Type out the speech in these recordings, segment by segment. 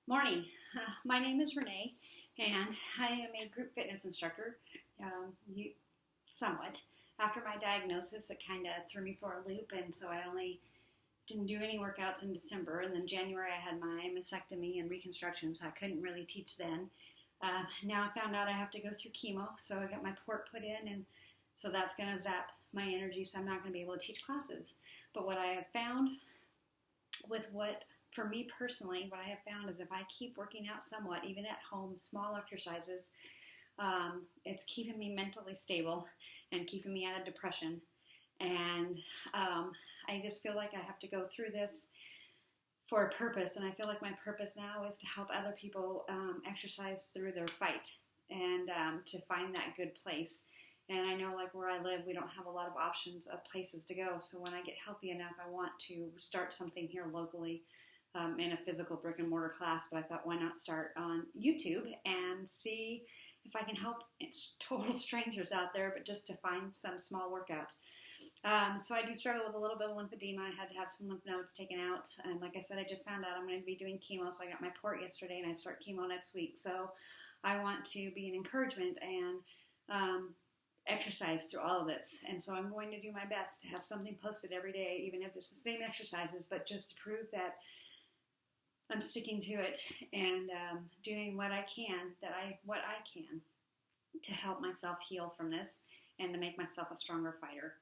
Morning. My name is Renee, and I am a group fitness instructor. You, somewhat. After my diagnosis, it kind of threw me for a loop, and so I only didn't do any workouts in December. And then January, I had my mastectomy and reconstruction, so I couldn't really teach then. Now I found out I have to go through chemo, so I got my port put in, and so that's going to zap my energy, so I'm not going to be able to teach classes. But what I have found for me personally, what I have found is if I keep working out somewhat, even at home, small exercises, it's keeping me mentally stable and keeping me out of depression. And I just feel like I have to go through this for a purpose, and I feel like my purpose now is to help other people exercise through their fight and to find that good place. And I know, like where I live, we don't have a lot of options of places to go. So when I get healthy enough, I want to start something here locally in a physical brick and mortar class. But I thought, why not start on YouTube and see if I can help total strangers out there, but just to find some small workouts. So I do struggle with a little bit of lymphedema. I had to have some lymph nodes taken out. And like I said, I just found out I'm going to be doing chemo. So I got my port yesterday and I start chemo next week. So I want to be an encouragement and exercise through all of this. And so I'm going to do my best to have something posted every day, even if it's the same exercises, but just to prove that I'm sticking to it and doing what I can to help myself heal from this and to make myself a stronger fighter.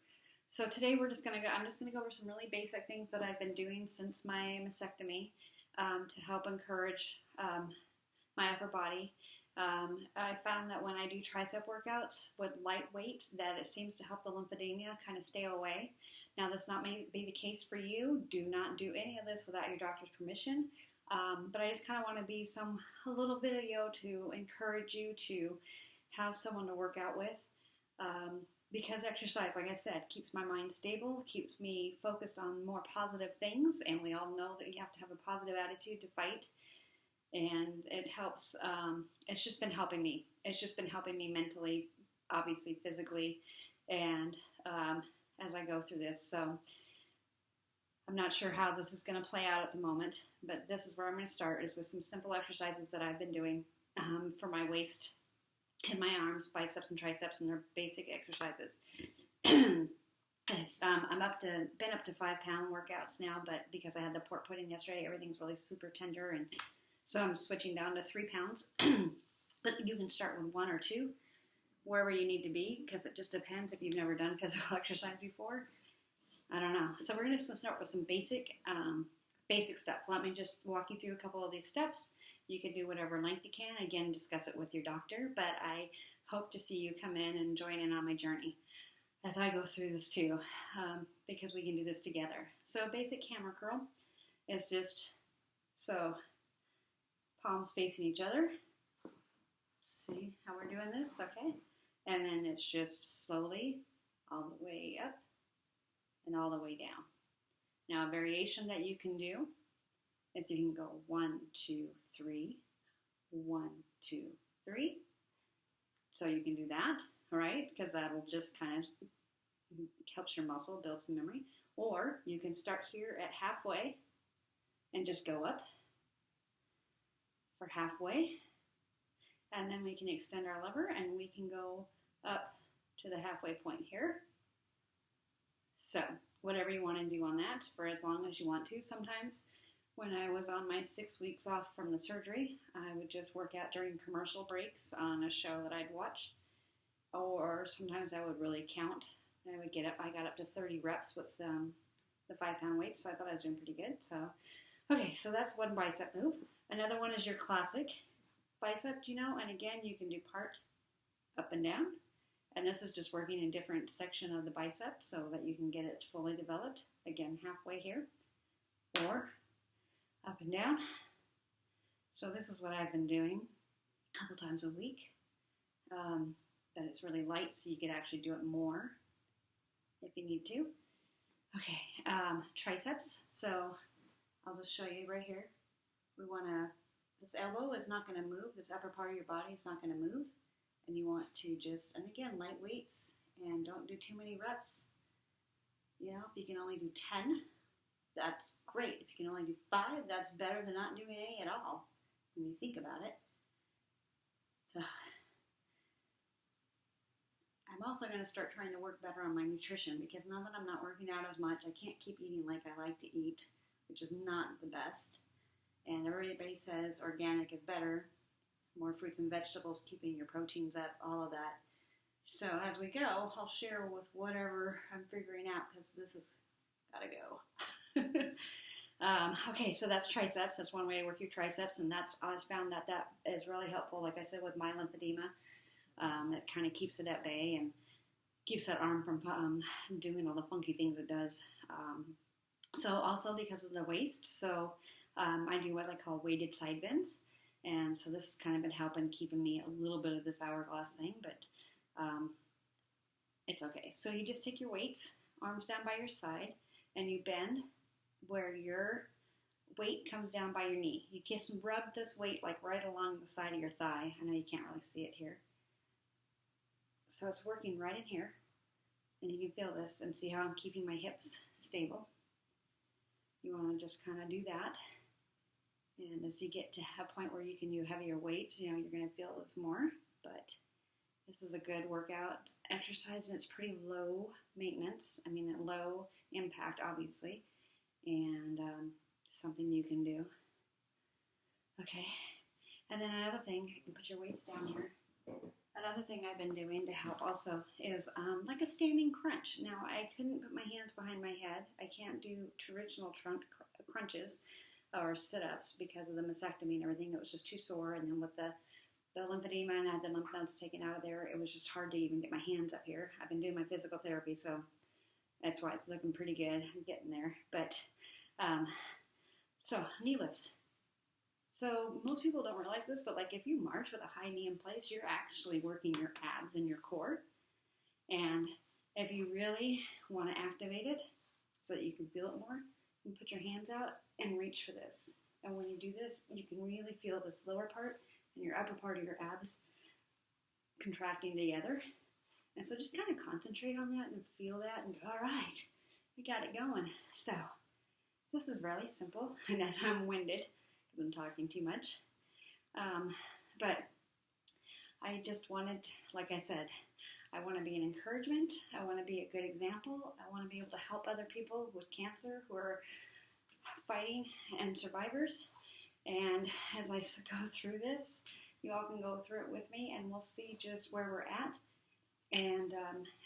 So today I'm just going to go over some really basic things that I've been doing since my mastectomy to help encourage my upper body. I found that when I do tricep workouts with light weights, that it seems to help the lymphedema kind of stay away. Now, this may be the case for you. Do not do any of this without your doctor's permission. But I just kind of want to be a little video to encourage you to have someone to work out with. Because exercise, like I said, keeps my mind stable, keeps me focused on more positive things, and we all know that you have to have a positive attitude to fight. And it helps, it's just been helping me. It's just been helping me mentally, obviously physically, and as I go through this. So I'm not sure how this is going to play out at the moment, but this is where I'm going to start, is with some simple exercises that I've been doing for my waist and my arms, biceps and triceps, and they're basic exercises. I'm been up to 5-pound workouts now, but because I had the port put in yesterday, everything's really super tender, and so I'm switching down to 3 pounds, but you can start with 1 or 2, wherever you need to be, because it just depends if you've never done physical exercise before. I don't know. So we're going to start with some basic stuff. Let me just walk you through a couple of these steps. You can do whatever length you can. Again, discuss it with your doctor, but I hope to see you come in and join in on my journey as I go through this too, because we can do this together. So basic hammer curl is just so palms facing each other. See how we're doing this? Okay. And then it's just slowly all the way up and all the way down. Now, a variation that you can do is you can go 1, 2, 3, 1, 2, 3. So you can do that, all right? Because that'll just kind of helps your muscle build some memory. Or you can start here at halfway and just go up for halfway, and then we can extend our lever and we can go up to the halfway point here. So whatever you want to do on that for as long as you want to. Sometimes when I was on my 6 weeks off from the surgery, I would just work out during commercial breaks on a show that I'd watch, or sometimes I would really count. I got up to 30 reps with the 5-pound weights, so I thought I was doing pretty good. So, okay, so that's one bicep move. Another one is your classic bicep, and again, you can do part up and down. And this is just working in a different section of the bicep so that you can get it fully developed. Again, halfway here, or up and down. So this is what I've been doing a couple times a week. But it's really light, so you can actually do it more if you need to. Okay, triceps. So I'll just show you right here. This elbow is not going to move. This upper part of your body is not going to move. And you want to and again, light weights, and don't do too many reps. If you can only do 10, that's great. If you can only do 5, that's better than not doing any at all. when you think about it. So I'm also going to start trying to work better on my nutrition, because now that I'm not working out as much, I can't keep eating like I like to eat, which is not the best. And everybody says organic is better, more fruits and vegetables, keeping your proteins up, all of that. So as we go, I'll share with whatever I'm figuring out, because this has got to go. Okay, so that's triceps. That's one way to work your triceps, and that's I found that is really helpful. Like I said, with my lymphedema, it kind of keeps it at bay and keeps that arm from doing all the funky things it does. So also because of the waist, so I do what I call weighted side bends, and so this has kind of been helping keeping me a little bit of this hourglass thing, but it's okay. So you just take your weights, arms down by your side, and you bend where your weight comes down by your knee. You just rub this weight like right along the side of your thigh. I know you can't really see it here. So it's working right in here, and you can feel this and see how I'm keeping my hips stable. You want to just kind of do that, and as you get to a point where you can do heavier weights, you're going to feel this more, but this is a good workout exercise, and it's pretty low maintenance. I mean, low impact, obviously, and something you can do. Okay, and then another thing, you can put your weights down here. Another thing I've been doing to help also is like a standing crunch. Now, I couldn't put my hands behind my head. I can't do traditional crunches or sit-ups because of the mastectomy and everything. It was just too sore, and then with the lymphedema, and I had the lymph nodes taken out of there, it was just hard to even get my hands up here. I've been doing my physical therapy, so that's why it's looking pretty good. I'm getting there. But, so, knee lifts. So, most people don't realize this, but like if you march with a high knee in place, you're actually working your abs and your core. And if you really want to activate it so that you can feel it more, you can put your hands out and reach for this. And when you do this, you can really feel this lower part and your upper part of your abs contracting together. And so just kind of concentrate on that and feel that and go, all right, we got it going. So this is really simple, and as I'm winded, I'm talking too much. But I just wanted, like I said, I want to be an encouragement. I want to be a good example. I want to be able to help other people with cancer who are fighting and survivors. And as I go through this, you all can go through it with me, and we'll see just where we're at. And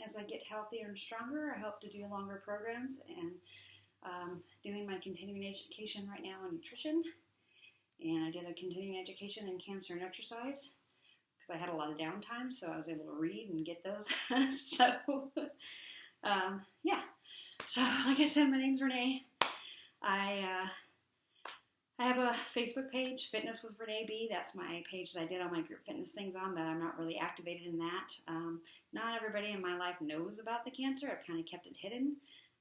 as I get healthier and stronger, I hope to do longer programs, and doing my continuing education right now on nutrition. And I did a continuing education in cancer and exercise because I had a lot of downtime, so I was able to read and get those. So, yeah. So, like I said, my name's Renee. I have a Facebook page, Fitness with Renee B. That's my page that I did all my group fitness things on, but I'm not really activated in that. Not everybody in my life knows about the cancer. I've kind of kept it hidden.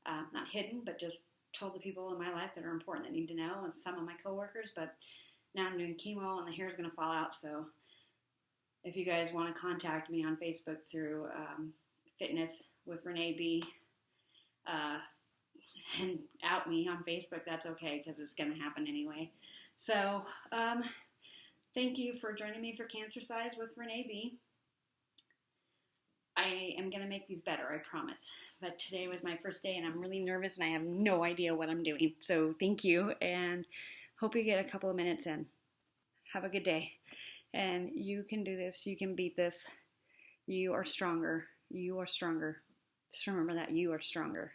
Not hidden, but just told the people in my life that are important that need to know, and some of my coworkers. But now I'm doing chemo, and the hair is going to fall out. So if you guys want to contact me on Facebook through Fitness with Renee B, and out me on Facebook, that's okay, because it's going to happen anyway. So thank you for joining me for Cancercize with Renee B. I am going to make these better, I promise. But today was my first day, and I'm really nervous, and I have no idea what I'm doing. So thank you, and hope you get a couple of minutes in. Have a good day. And you can do this. You can beat this. You are stronger. You are stronger. Just remember that you are stronger.